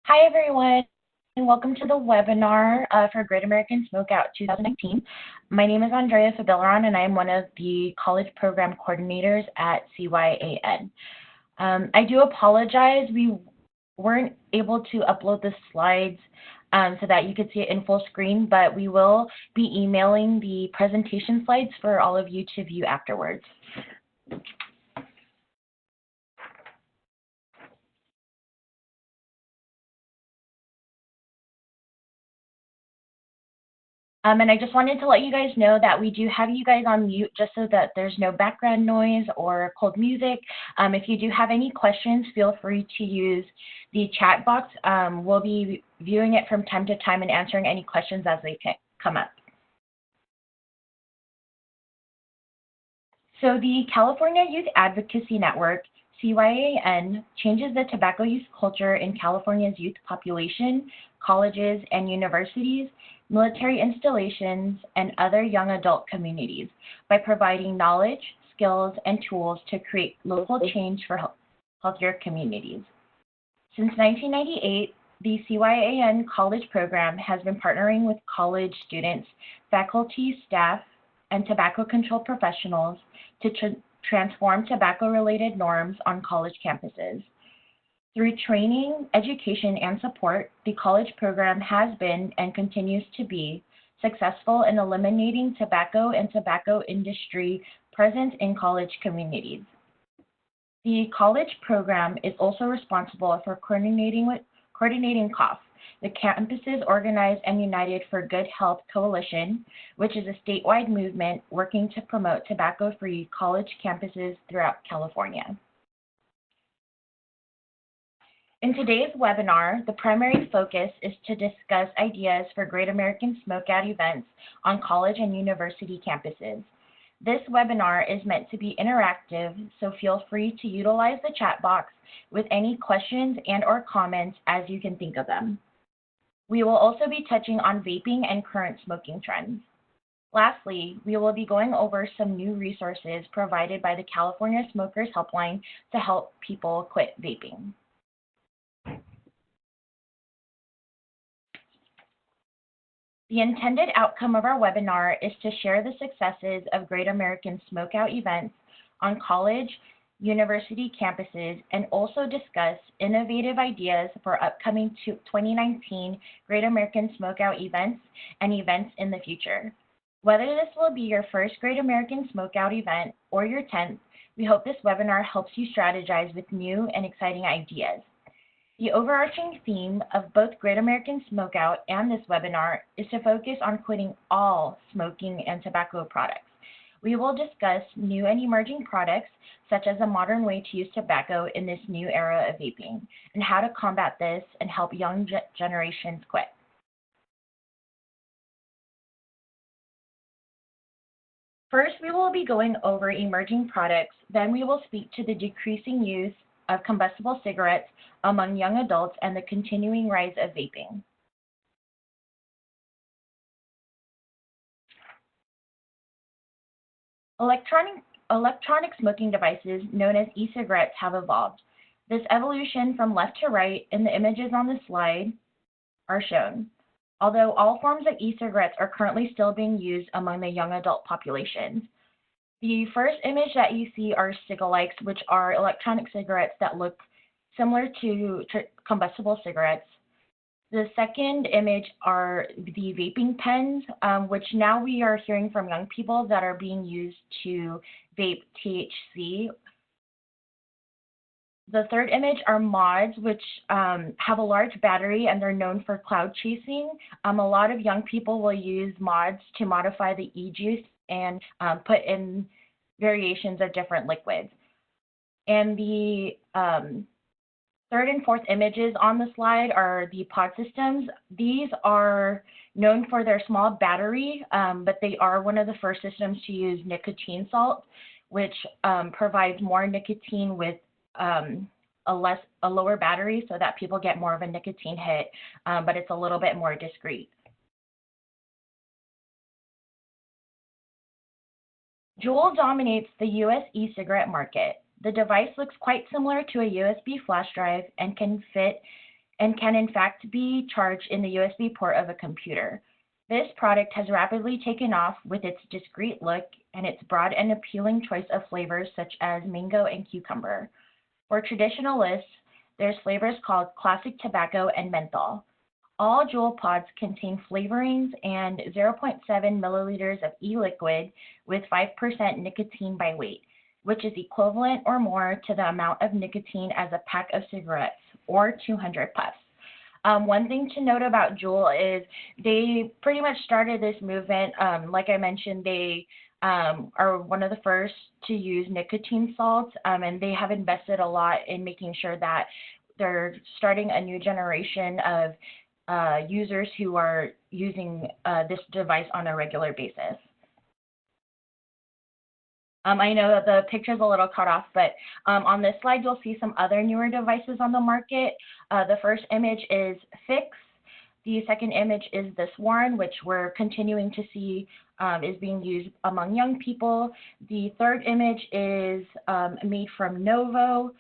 Hi, everyone, and welcome to the webinar for Great American Smokeout 2019. My name is Andrea Fabileron, and I am one of the college program coordinators at CYAN. I do apologize. We weren't able to upload the slides so that you could see it in full screen, but we will be emailing the presentation slides for all of you to view afterwards. And I just wanted to let you guys know that we do have you guys on mute just so that there's no background noise or cold music. If you do have any questions, feel free to use the chat box. We'll be viewing it from time to time and answering any questions as they come up. So the California Youth Advocacy Network, CYAN, changes the tobacco use culture in California's youth population, colleges and universities, military installations, and other young adult communities by providing knowledge, skills, and tools to create local change for healthier communities. Since 1998, the CYAN college program has been partnering with college students, faculty, staff, and tobacco control professionals to transform tobacco-related norms on college campuses. Through training, education, and support, the college program has been and continues to be successful in eliminating tobacco and tobacco industry presence in college communities. The college program is also responsible for coordinating costs. The Campuses Organized and United for Good Health Coalition, which is a statewide movement working to promote tobacco-free college campuses throughout California. In today's webinar, the primary focus is to discuss ideas for Great American Smokeout events on college and university campuses. This webinar is meant to be interactive, so feel free to utilize the chat box with any questions and/or comments as you can think of them. We will also be touching on vaping and current smoking trends. Lastly, we will be going over some new resources provided by the California Smokers Helpline to help people quit vaping. The intended outcome of our webinar is to share the successes of Great American Smokeout events on college, university campuses, and also discuss innovative ideas for upcoming 2019 Great American Smokeout events and events in the future. Whether this will be your first Great American Smokeout event or your 10th, we hope this webinar helps you strategize with new and exciting ideas. The overarching theme of both Great American Smokeout and this webinar is to focus on quitting all smoking and tobacco products. We will discuss new and emerging products, such as a modern way to use tobacco in this new era of vaping, and how to combat this and help young generations quit. First, we will be going over emerging products, then we will speak to the decreasing use of combustible cigarettes among young adults and the continuing rise of vaping. Electronic smoking devices, known as e-cigarettes, have evolved. This evolution from left to right in the images on the slide are shown. Although all forms of e-cigarettes are currently still being used among the young adult populations. The first image that you see are cigalikes, which are electronic cigarettes that look similar to combustible cigarettes. The second image are the vaping pens, which now we are hearing from young people that are being used to vape THC. The third image are mods, which have a large battery and they're known for cloud chasing. A lot of young people will use mods to modify the e-juice and put in variations of different liquids. And the third and fourth images on the slide are the pod systems. These are known for their small battery, but they are one of the first systems to use nicotine salt, which provides more nicotine with a lower battery so that people get more of a nicotine hit, but it's a little bit more discreet. Juul dominates the US e-cigarette market. The device looks quite similar to a USB flash drive and can fit and can in fact be charged in the USB port of a computer. This product has rapidly taken off with its discreet look and its broad and appealing choice of flavors such as mango and cucumber. For traditionalists, there's flavors called classic tobacco and menthol. All Juul pods contain flavorings and 0.7 milliliters of e-liquid with 5% nicotine by weight, which is equivalent or more to the amount of nicotine as a pack of cigarettes or 200 puffs. One thing to note about Juul is they pretty much started this movement. Like I mentioned, they are one of the first to use nicotine salts, and they have invested a lot in making sure that they're starting a new generation of users who are using this device on a regular basis. I know that the picture's a little cut off, but on this slide, you'll see some other newer devices on the market. The first image is Fix. The second image is this Warren, which we're continuing to see is being used among young people. The third image is made from Novo.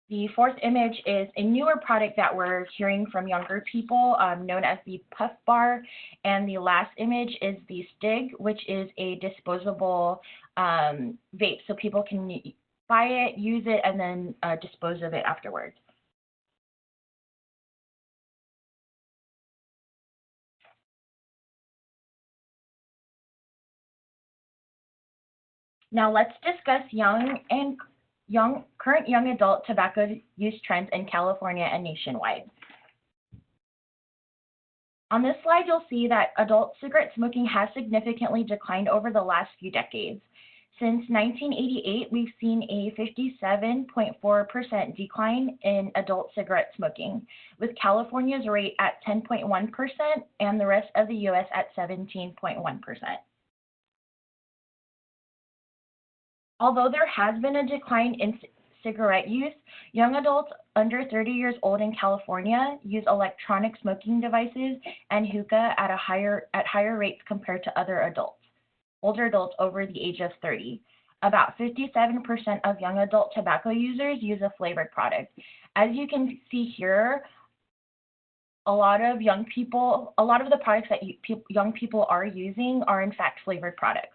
The fourth image is a newer product that we're hearing from younger people, known as the Puff Bar. And the last image is the Stig, which is a disposable vape. So people can buy it, use it, and then dispose of it afterwards. Now let's discuss current young adult tobacco use trends in California and nationwide. On this slide, you'll see that adult cigarette smoking has significantly declined over the last few decades. Since 1988, we've seen a 57.4% decline in adult cigarette smoking, with California's rate at 10.1% and the rest of the U.S. at 17.1%. Although there has been a decline in cigarette use, young adults under 30 years old in California use electronic smoking devices and hookah at higher rates compared to older adults over the age of 30. About 57% of young adult tobacco users use a flavored product. As you can see here, a lot of the products that young people are using are in fact flavored products.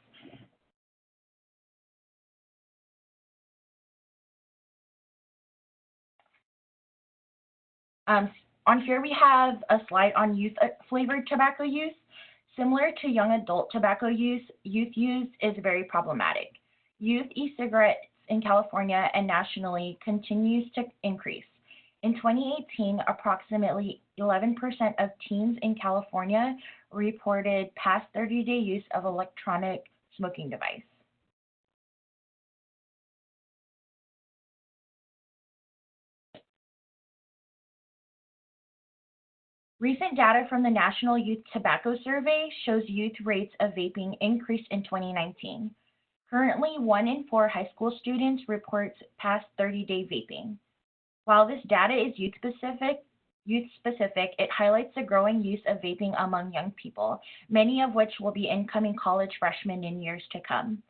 On here we have a slide on youth flavored tobacco use. Similar to young adult tobacco use, youth use is very problematic. Youth e-cigarettes in California and nationally continues to increase. In 2018, approximately 11% of teens in California reported past 30-day use of electronic smoking device. Recent data from the National Youth Tobacco Survey shows youth rates of vaping increased in 2019. Currently, 1 in 4 high school students reports past 30-day vaping. While this data is youth-specific, it highlights the growing use of vaping among young people, many of which will be incoming college freshmen in years to come.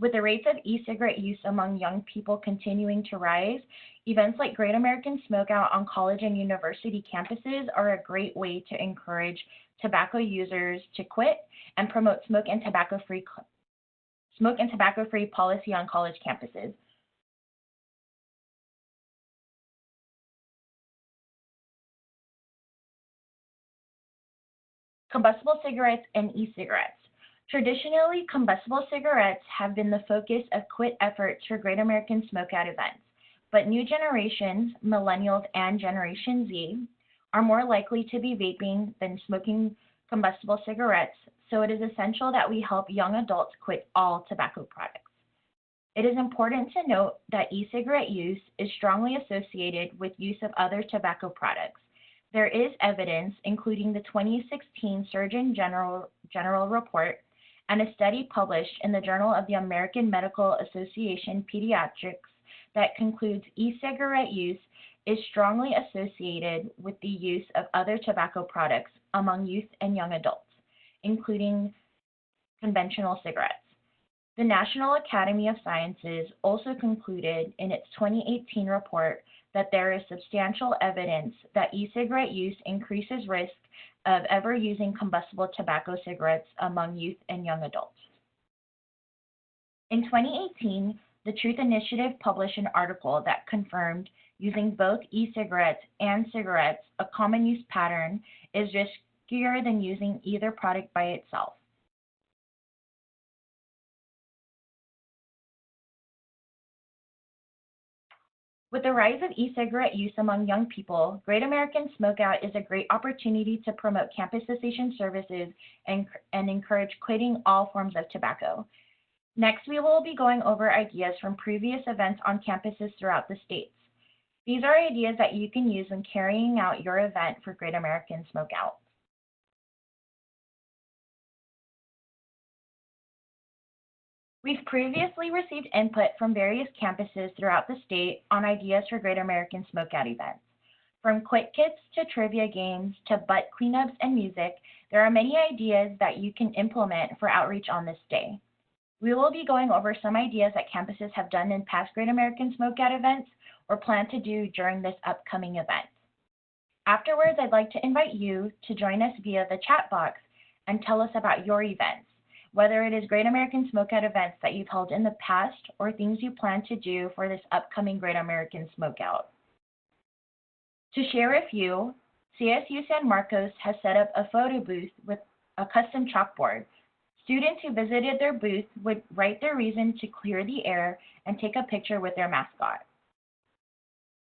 With the rates of e-cigarette use among young people continuing to rise, events like Great American Smokeout on college and university campuses are a great way to encourage tobacco users to quit and promote smoke and tobacco-free policy on college campuses. Combustible cigarettes and e-cigarettes. Traditionally, combustible cigarettes have been the focus of quit efforts for Great American Smokeout events, but new generations, millennials and Generation Z, are more likely to be vaping than smoking combustible cigarettes, so it is essential that we help young adults quit all tobacco products. It is important to note that e-cigarette use is strongly associated with use of other tobacco products. There is evidence, including the 2016 Surgeon General report and a study published in the Journal of the American Medical Association Pediatrics, that concludes e-cigarette use is strongly associated with the use of other tobacco products among youth and young adults, including conventional cigarettes. The National Academy of Sciences also concluded in its 2018 report that there is substantial evidence that e-cigarette use increases risk of ever using combustible tobacco cigarettes among youth and young adults. In 2018, the Truth Initiative published an article that confirmed using both e-cigarettes and cigarettes, a common use pattern, is riskier than using either product by itself. With the rise of e-cigarette use among young people, Great American Smokeout is a great opportunity to promote campus cessation services and encourage quitting all forms of tobacco. Next, we will be going over ideas from previous events on campuses throughout the states. These are ideas that you can use when carrying out your event for Great American Smokeout. We've previously received input from various campuses throughout the state on ideas for Great American Smokeout events. From quick kits to trivia games to butt cleanups and music, there are many ideas that you can implement for outreach on this day. We will be going over some ideas that campuses have done in past Great American Smokeout events or plan to do during this upcoming event. Afterwards, I'd like to invite you to join us via the chat box and tell us about your events, whether it is Great American Smokeout events that you've held in the past or things you plan to do for this upcoming Great American Smokeout. To share a few, CSU San Marcos has set up a photo booth with a custom chalkboard. Students who visited their booth would write their reason to clear the air and take a picture with their mascot.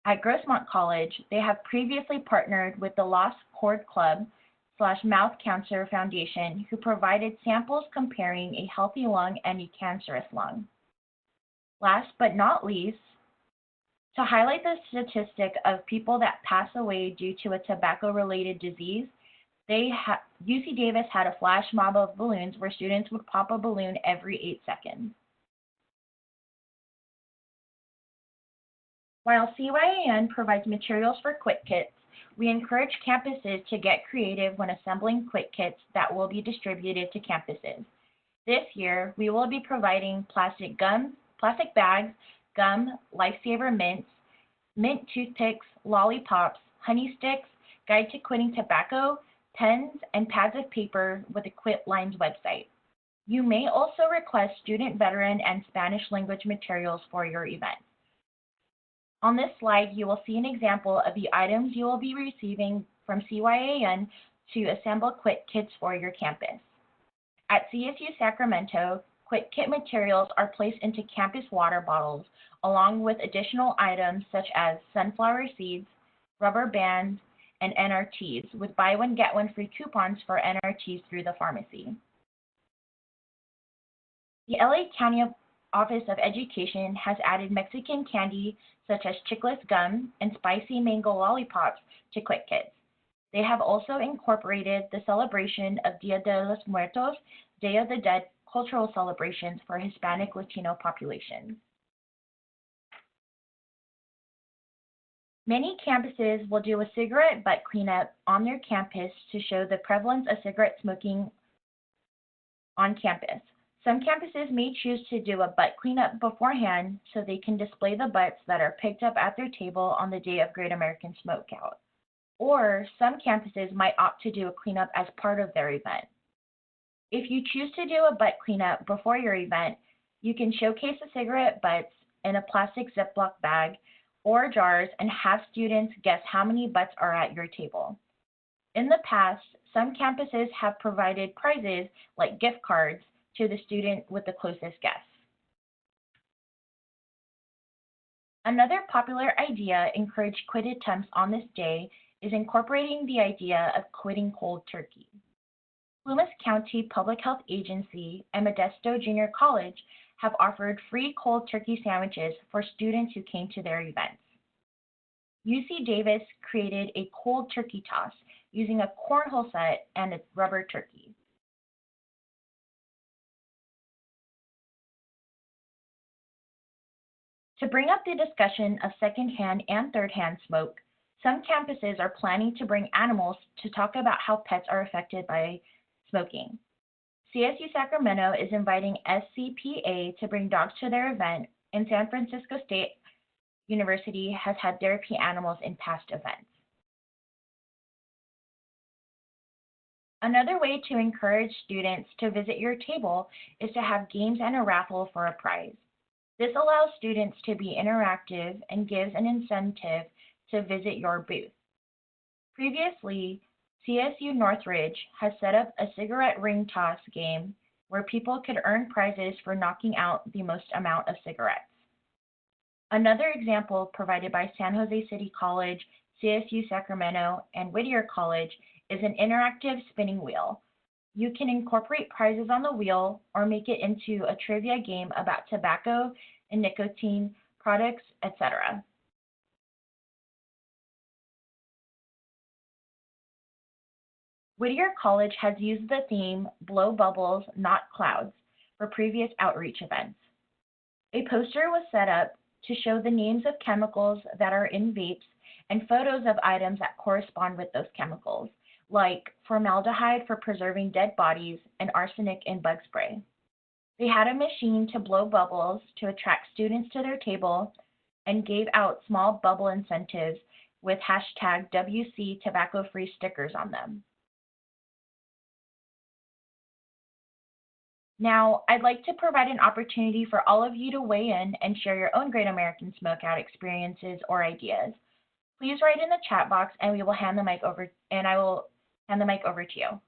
At Grossmont College, they have previously partnered with the Lost Cord Club / Mouth Cancer Foundation, who provided samples comparing a healthy lung and a cancerous lung. Last but not least, to highlight the statistic of people that pass away due to a tobacco-related disease, UC Davis had a flash mob of balloons where students would pop a balloon every 8 seconds. While CYAN provides materials for Quit Kits, we encourage campuses to get creative when assembling Quit Kits that will be distributed to campuses. This year, we will be providing plastic bags, gum, Lifesaver mints, mint toothpicks, lollipops, honey sticks, guide to quitting tobacco, pens, and pads of paper with the Quit Lines website. You may also request student veteran and Spanish language materials for your event. On this slide, you will see an example of the items you will be receiving from CYAN to assemble Quit Kits for your campus. At CSU Sacramento, Quit Kit materials are placed into campus water bottles, along with additional items such as sunflower seeds, rubber bands, and NRTs, with buy one, get one free coupons for NRTs through the pharmacy. The LA County Office of Education has added Mexican candy such as chiclets gum and spicy mango lollipops to Quit Kits. They have also incorporated the celebration of Dia de los Muertos, Day of the Dead cultural celebrations for Hispanic Latino populations. Many campuses will do a cigarette butt cleanup on their campus to show the prevalence of cigarette smoking on campus. Some campuses may choose to do a butt cleanup beforehand so they can display the butts that are picked up at their table on the day of Great American Smokeout. Or some campuses might opt to do a cleanup as part of their event. If you choose to do a butt cleanup before your event, you can showcase the cigarette butts in a plastic Ziploc bag or jars and have students guess how many butts are at your table. In the past, some campuses have provided prizes like gift cards to the student with the closest guess. Another popular idea encouraged quit attempts on this day is incorporating the idea of quitting cold turkey. Plumas County Public Health Agency and Modesto Junior College have offered free cold turkey sandwiches for students who came to their events. UC Davis created a cold turkey toss using a cornhole set and a rubber turkey. To bring up the discussion of secondhand and third-hand smoke, some campuses are planning to bring animals to talk about how pets are affected by smoking. CSU Sacramento is inviting SCPA to bring dogs to their event, and San Francisco State University has had therapy animals in past events. Another way to encourage students to visit your table is to have games and a raffle for a prize. This allows students to be interactive and gives an incentive to visit your booth. Previously, CSU Northridge has set up a cigarette ring toss game where people could earn prizes for knocking out the most amount of cigarettes. Another example provided by San Jose City College, CSU Sacramento, and Whittier College is an interactive spinning wheel. You can incorporate prizes on the wheel or make it into a trivia game about tobacco and nicotine products, etc. Whittier College has used the theme Blow Bubbles, Not Clouds for previous outreach events. A poster was set up to show the names of chemicals that are in vapes and photos of items that correspond with those chemicals, like formaldehyde for preserving dead bodies and arsenic in bug spray. They had a machine to blow bubbles to attract students to their table and gave out small bubble incentives with hashtag WC tobacco free stickers on them. Now, I'd like to provide an opportunity for all of you to weigh in and share your own Great American Smokeout experiences or ideas. Please write in the chat box and I will hand the mic over to you.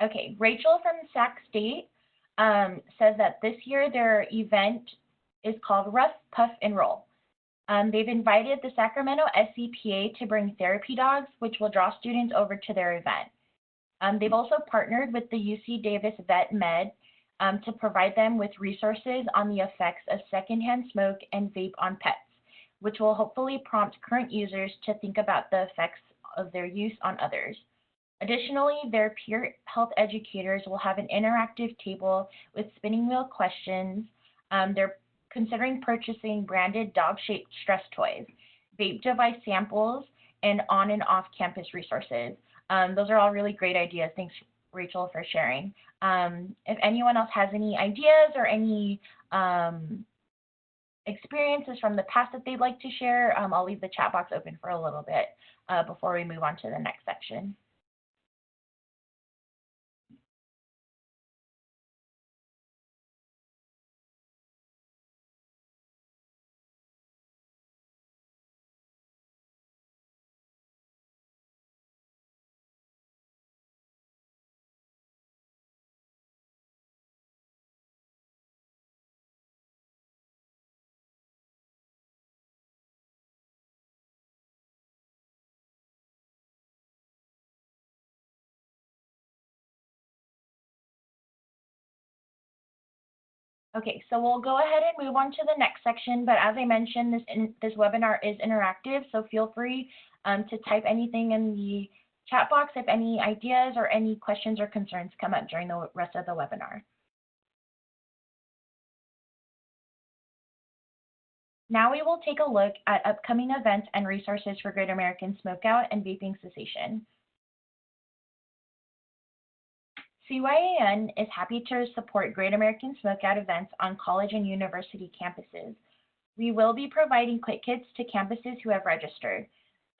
Okay, Rachel from Sac State says that this year their event is called Rough, Puff, and Roll. They've invited the Sacramento SCPA to bring therapy dogs, which will draw students over to their event. They've also partnered with the UC Davis Vet Med to provide them with resources on the effects of secondhand smoke and vape on pets, which will hopefully prompt current users to think about the effects of their use on others. Additionally, their peer health educators will have an interactive table with spinning wheel questions. They're considering purchasing branded dog-shaped stress toys, vape device samples, and on and off campus resources. Those are all really great ideas. Thanks, Rachel, for sharing. If anyone else has any ideas or any experiences from the past that they'd like to share, I'll leave the chat box open for a little bit before we move on to the next section. Okay, so we'll go ahead and move on to the next section, but as I mentioned, this webinar is interactive, so feel free to type anything in the chat box if any ideas or any questions or concerns come up during the rest of the webinar. Now we will take a look at upcoming events and resources for Great American Smokeout and vaping cessation. CYAN is happy to support Great American Smokeout events on college and university campuses. We will be providing quick kits to campuses who have registered.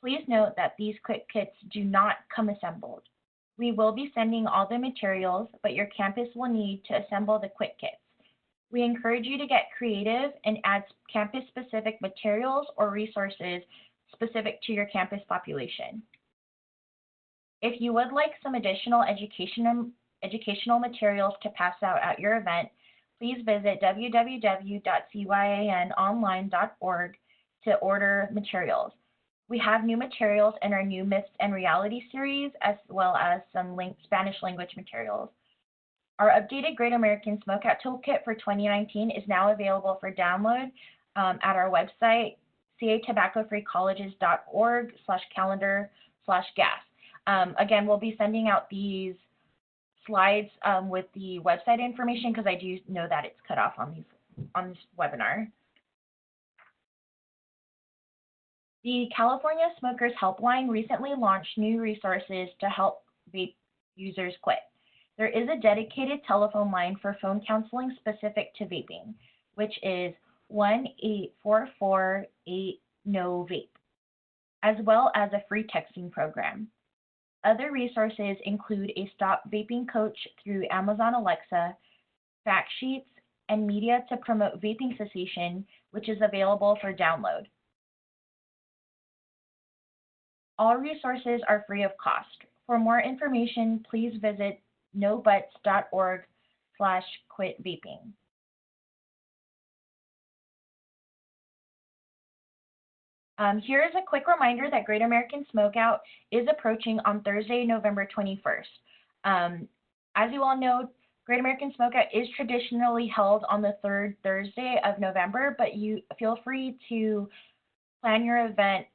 Please note that these quick kits do not come assembled. We will be sending all the materials, but your campus will need to assemble the quick kits. We encourage you to get creative and add campus-specific materials or resources specific to your campus population. If you would like some additional educational materials to pass out at your event, please visit www.cyanonline.org to order materials. We have new materials in our new Myths and Reality series, as well as some Spanish language materials. Our updated Great American Smokeout Toolkit for 2019 is now available for download at our website, catobacco-freecolleges.org/calendar/gas. Again, we'll be sending out these slides with the website information because I do know that it's cut off on this webinar. The California Smokers Helpline recently launched new resources to help vape users quit. There is a dedicated telephone line for phone counseling specific to vaping, which is 1-844-8-NO-VAPE, as well as a free texting program. Other resources include a Stop Vaping coach through Amazon Alexa, fact sheets, and media to promote vaping cessation, which is available for download. All resources are free of cost. For more information, please visit nobuts.org/quitvaping. Here is a quick reminder that Great American Smokeout is approaching on Thursday, November 21st. As you all know, Great American Smokeout is traditionally held on the third Thursday of November, but you feel free to plan your event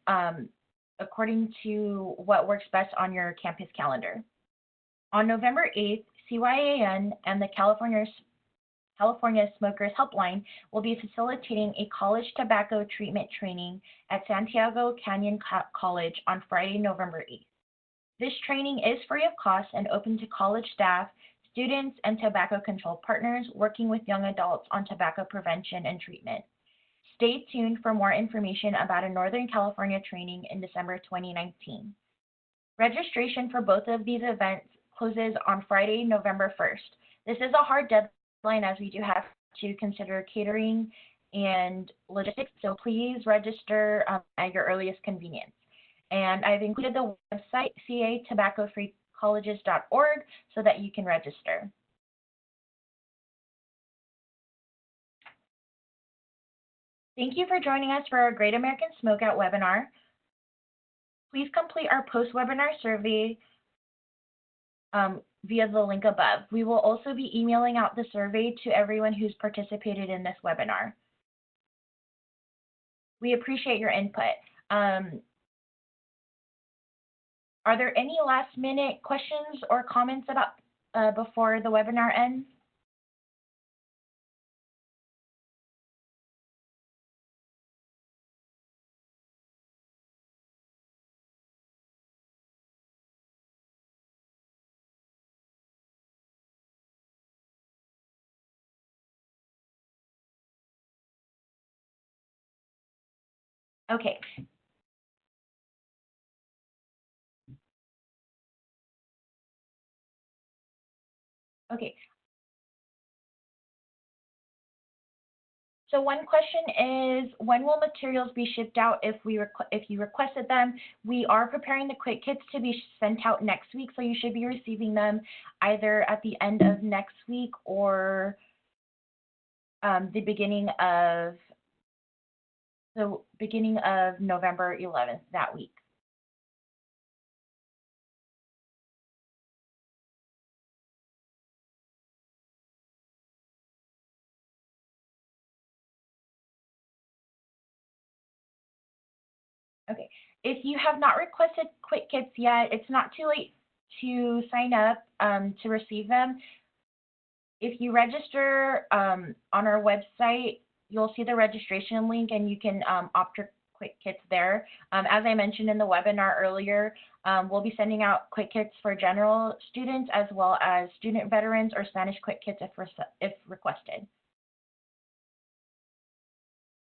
according to what works best on your campus calendar. On November 8th, CYAN and the California Smokers Helpline will be facilitating a college tobacco treatment training at Santiago Canyon College on Friday, November 8th. This training is free of cost and open to college staff, students, and tobacco control partners working with young adults on tobacco prevention and treatment. Stay tuned for more information about a Northern California training in December 2019. Registration for both of these events closes on Friday, November 1st. This is a hard deadline as we do have to consider catering and logistics, so please register at your earliest convenience. And I've included the website, catobacco-freecolleges.org, so that you can register. Thank you for joining us for our Great American Smokeout webinar. Please complete our post-webinar survey via the link above. We will also be emailing out the survey to everyone who's participated in this webinar. We appreciate your input. Are there any last-minute questions or comments about before the webinar ends? Okay. Okay. So one question is, when will materials be shipped out if you requested them? We are preparing the quick kits to be sent out next week, so you should be receiving them either at the end of next week or the beginning of November 11th that week. Okay, if you have not requested quick kits yet, it's not too late to sign up to receive them. If you register on our website, you'll see the registration link and you can opt for quick kits there. As I mentioned in the webinar earlier, we'll be sending out quick kits for general students as well as student veterans or Spanish quick kits if requested.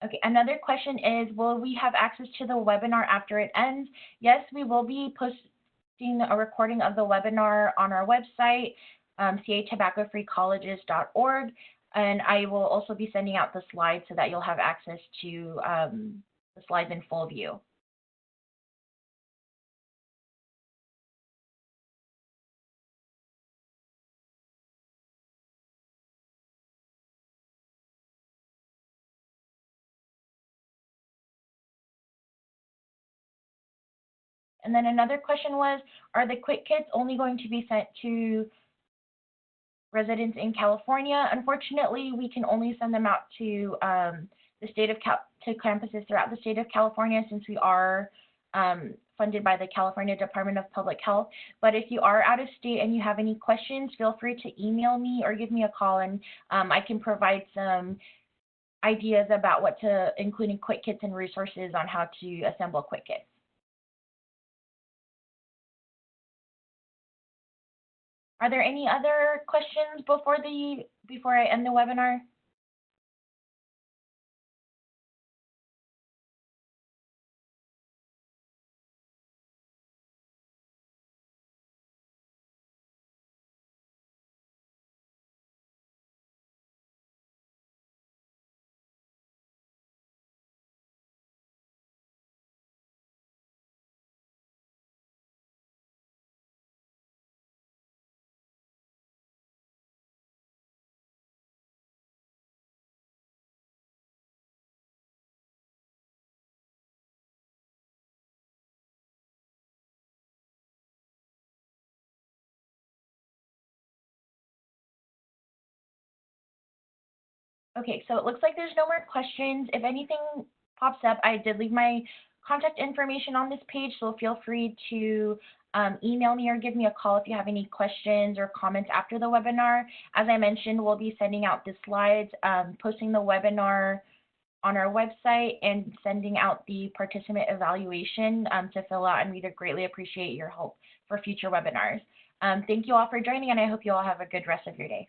Okay, another question is, will we have access to the webinar after it ends? Yes, we will be posting a recording of the webinar on our website, catobacco-freecolleges.org, and I will also be sending out the slides so that you'll have access to the slides in full view. And then another question was, are the quick kits only going to be sent to residents in California. Unfortunately, we can only send them out to the state of to campuses throughout the state of California, since we are funded by the California Department of Public Health. But if you are out of state and you have any questions, feel free to email me or give me a call, and I can provide some ideas about what to include in quick kits and resources on how to assemble quick kits. Are there any other questions before I end the webinar? Okay, so it looks like there's no more questions. If anything pops up, I did leave my contact information on this page, so feel free to email me or give me a call if you have any questions or comments after the webinar. As I mentioned, we'll be sending out the slides, posting the webinar on our website, and sending out the participant evaluation to fill out, and we'd greatly appreciate your help for future webinars. Thank you all for joining, and I hope you all have a good rest of your day.